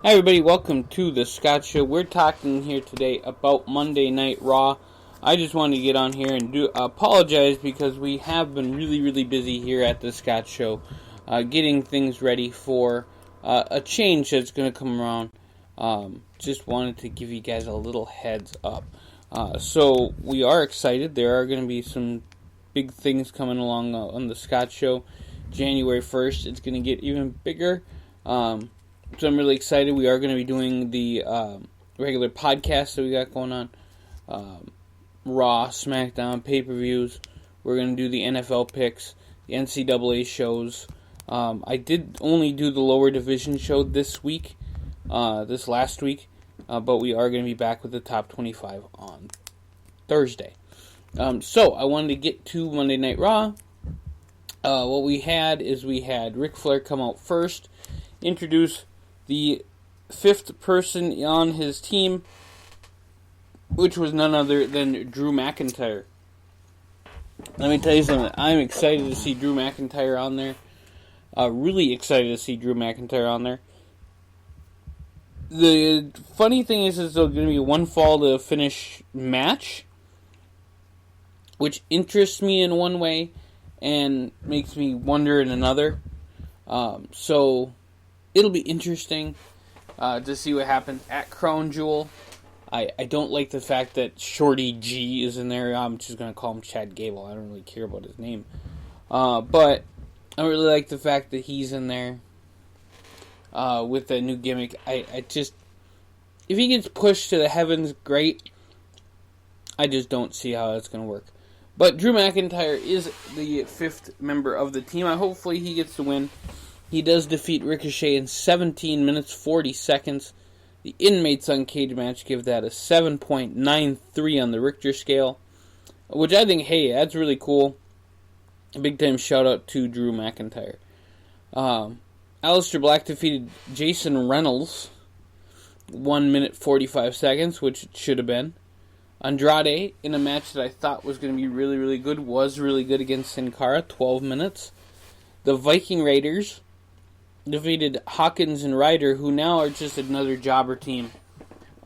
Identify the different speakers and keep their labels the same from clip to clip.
Speaker 1: Hi everybody, welcome to the Scott Show. We're talking here today about Monday Night Raw. I just wanted to get on here and apologize because we have been really busy here at the Scott Show, getting things ready for a change that's going to come around. Just wanted to give you guys a little heads up. So we are excited. There are going to be some big things coming along on the Scott Show. January 1st, it's going to get even bigger. So I'm really excited. We are going to be doing the regular podcast that we got going on. Raw, SmackDown, pay-per-views. We're going to do the NFL picks, the NCAA shows. I did only do the lower division show this last week. But we are going to be back with the top 25 on Thursday. So I wanted to get to Monday Night Raw. What we had Ric Flair come out first, introduce the fifth person on his team, which was none other than Drew McIntyre. Let me tell you something. I'm excited to see Drew McIntyre on there. Really excited to see Drew McIntyre on there. The funny thing is there's going to be one fall to finish match, which interests me in one way and makes me wonder in another. So it'll be interesting to see what happens at Crown Jewel. I don't like the fact that Shorty G is in there. I'm just going to call him Chad Gable. I don't really care about his name. But I really like the fact that he's in there with the new gimmick. I just, if he gets pushed to the heavens, great. I just don't see how that's going to work. But Drew McIntyre is the fifth member of the team. Hopefully he gets the win. He does defeat Ricochet in 17 minutes, 40 seconds. The inmates on Cage Match give that a 7.93 on the Richter scale, which I think, hey, that's really cool. A big time shout out to Drew McIntyre. Aleister Black defeated Jason Reynolds, 1 minute 45 seconds, which it should have been. Andrade, in a match that I thought was going to be really good, was really good against Sin Cara, 12 minutes. The Viking Raiders defeated Hawkins and Ryder, who now are just another jobber team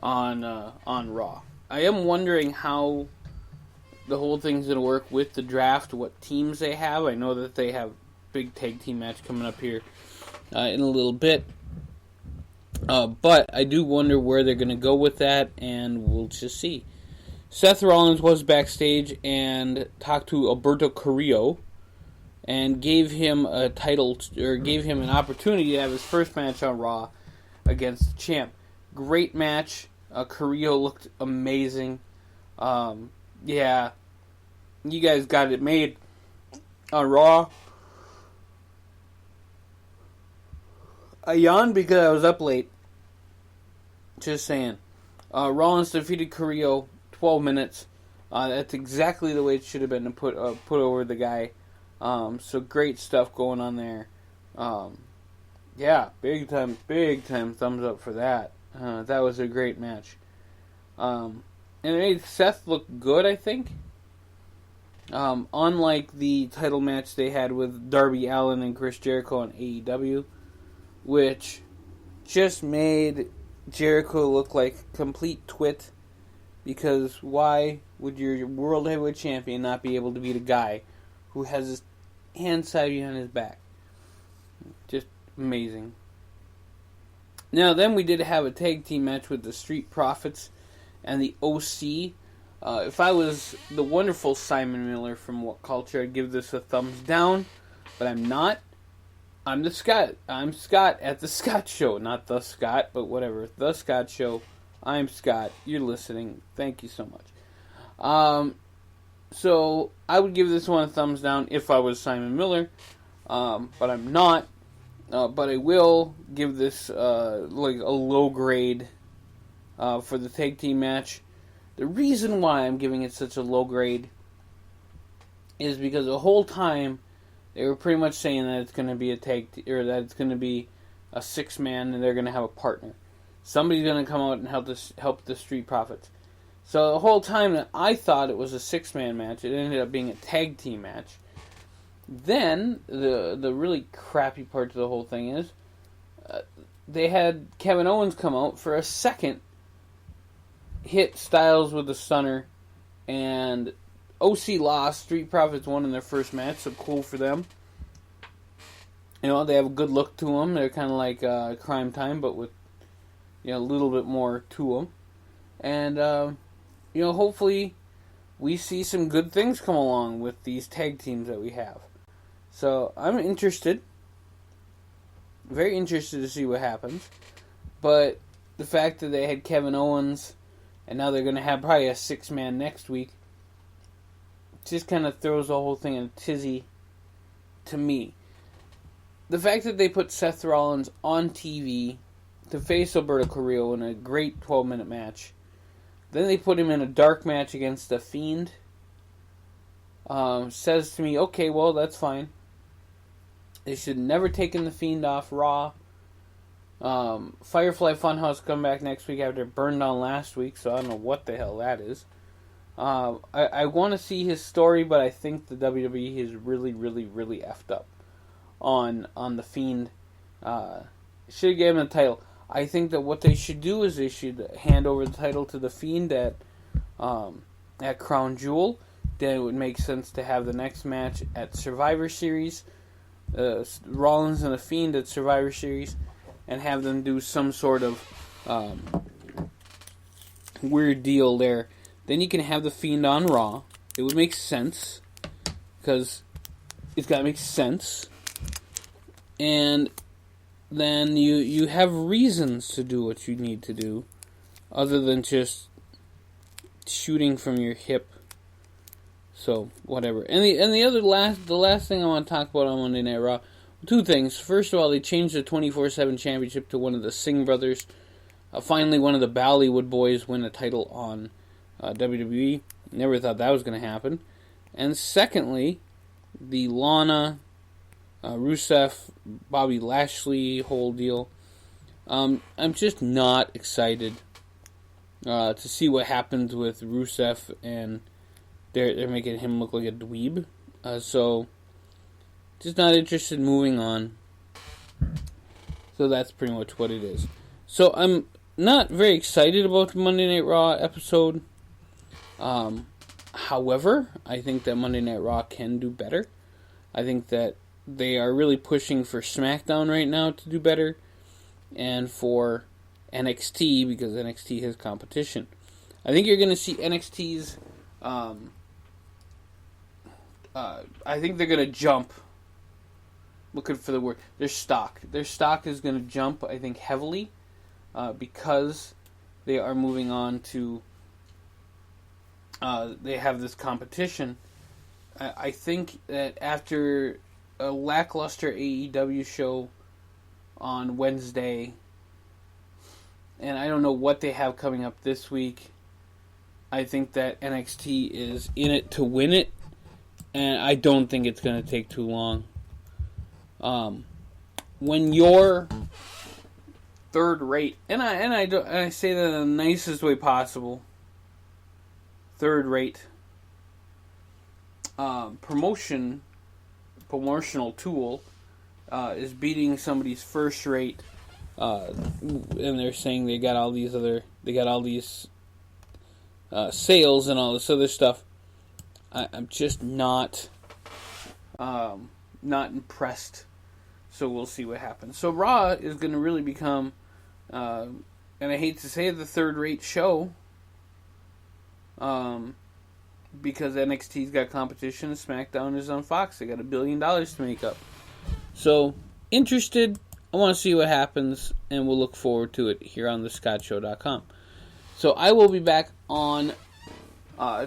Speaker 1: on Raw. I am wondering how the whole thing's going to work with the draft, what teams they have. I know that they have a big tag team match coming up here in a little bit. But I do wonder where they're going to go with that, and we'll just see. Seth Rollins was backstage and talked to Alberto Carrillo and gave him an opportunity to have his first match on Raw against the champ. Great match. Carrillo looked amazing. Yeah, you guys got it made on Raw. I yawned because I was up late. Just saying. Rollins defeated Carrillo, 12 minutes. That's exactly the way it should have been to put over the guy. So great stuff going on there. Yeah, big time thumbs up for that. That was a great match. And it made Seth look good, I think. Unlike the title match they had with Darby Allin and Chris Jericho on AEW, which just made Jericho look like a complete twit, because why would your World Heavyweight Champion not be able to beat a guy who has his hand tied behind his back? Just amazing. Now then, we did have a tag team match with the Street Profits and the OC. If I was the wonderful Simon Miller from What Culture, I'd give this a thumbs down, but I'm not. I'm the Scott. I'm Scott at the Scott Show. Not the Scott, but whatever. The Scott Show. I'm Scott. You're listening. Thank you so much. So I would give this one a thumbs down if I was Simon Miller, but I'm not. But I will give this like a low grade for the tag team match. The reason why I'm giving it such a low grade is because the whole time they were pretty much saying that it's going to be or that it's going to be a 6-man and they're going to have a partner. Somebody's going to come out and help the Street Profits. So the whole time that I thought it was a 6-man match, it ended up being a tag team match. Then the really crappy part to the whole thing is they had Kevin Owens come out for a second, hit Styles with a stunner, and OC lost. Street Profits won in their first match, so cool for them. You know, they have a good look to them. They're kind of like Crime Time, but with, you know, a little bit more to them. And, you know, hopefully we see some good things come along with these tag teams that we have. So, I'm interested. Very interested to see what happens. But the fact that they had Kevin Owens, and now they're going to have probably a 6-man next week, just kind of throws the whole thing in a tizzy to me. The fact that they put Seth Rollins on TV to face Alberto Carrillo in a great 12-minute match, then they put him in a dark match against The Fiend, says to me, okay, well, that's fine. They should never taken The Fiend off Raw. Firefly Funhouse come back next week after it burned down last week, so I don't know what the hell that is. I want to see his story, but I think the WWE is really, really, really effed up on The Fiend. Should have given him the title. I think that what they should do is they should hand over the title to The Fiend at Crown Jewel. Then it would make sense to have the next match at Survivor Series. Rollins and The Fiend at Survivor Series. And have them do some sort of weird deal there. Then you can have The Fiend on Raw. It would make sense. Because it's got to make sense. And then you have reasons to do what you need to do, other than just shooting from your hip. So whatever. And the last thing I want to talk about on Monday Night Raw, two things. First of all, they changed the 24/7 championship to one of the Singh brothers. Finally, one of the Bollywood boys win a title on WWE. Never thought that was going to happen. And secondly, the Lana, Rusev, Bobby Lashley whole deal. I'm just not excited to see what happens with Rusev, and they're making him look like a dweeb. So, just not interested in moving on. So that's pretty much what it is. So I'm not very excited about the Monday Night Raw episode. However, I think that Monday Night Raw can do better. I think that they are really pushing for SmackDown right now to do better, and for NXT, because NXT has competition. I think you're going to see NXT's, I think they're going to jump, looking for the word, their stock. Their stock is going to jump, I think, heavily, because they are moving on to, they have this competition. I think that after a lackluster AEW show on Wednesday, and I don't know what they have coming up this week, I think that NXT is in it to win it, and I don't think it's going to take too long. When you're third rate, and I say that in the nicest way possible, third rate promotional tool is beating somebody's first rate, and they're saying they got all these sales and all this other stuff. I'm just not impressed. So we'll see what happens. So Raw is going to really become, and I hate to say it, the third-rate show, because NXT's got competition and SmackDown is on Fox. They got $1 billion to make up. So, interested. I want to see what happens, and we'll look forward to it here on thescottshow.com. So, I will be back on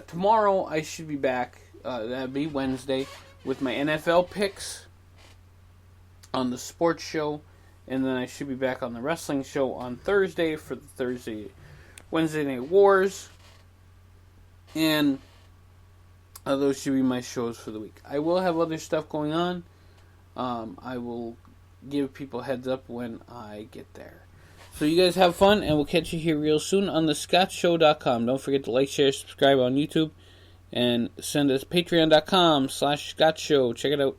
Speaker 1: tomorrow. I should be back, that'll be Wednesday, with my NFL picks on the sports show, and then I should be back on the wrestling show on Thursday for the Wednesday Night Wars, and those should be my shows for the week. I will have other stuff going on. I will give people heads up when I get there. So you guys have fun, and we'll catch you here real soon on thescottshow.com. Don't forget to like, share, subscribe on YouTube, and send us patreon.com/scottshow. Check it out.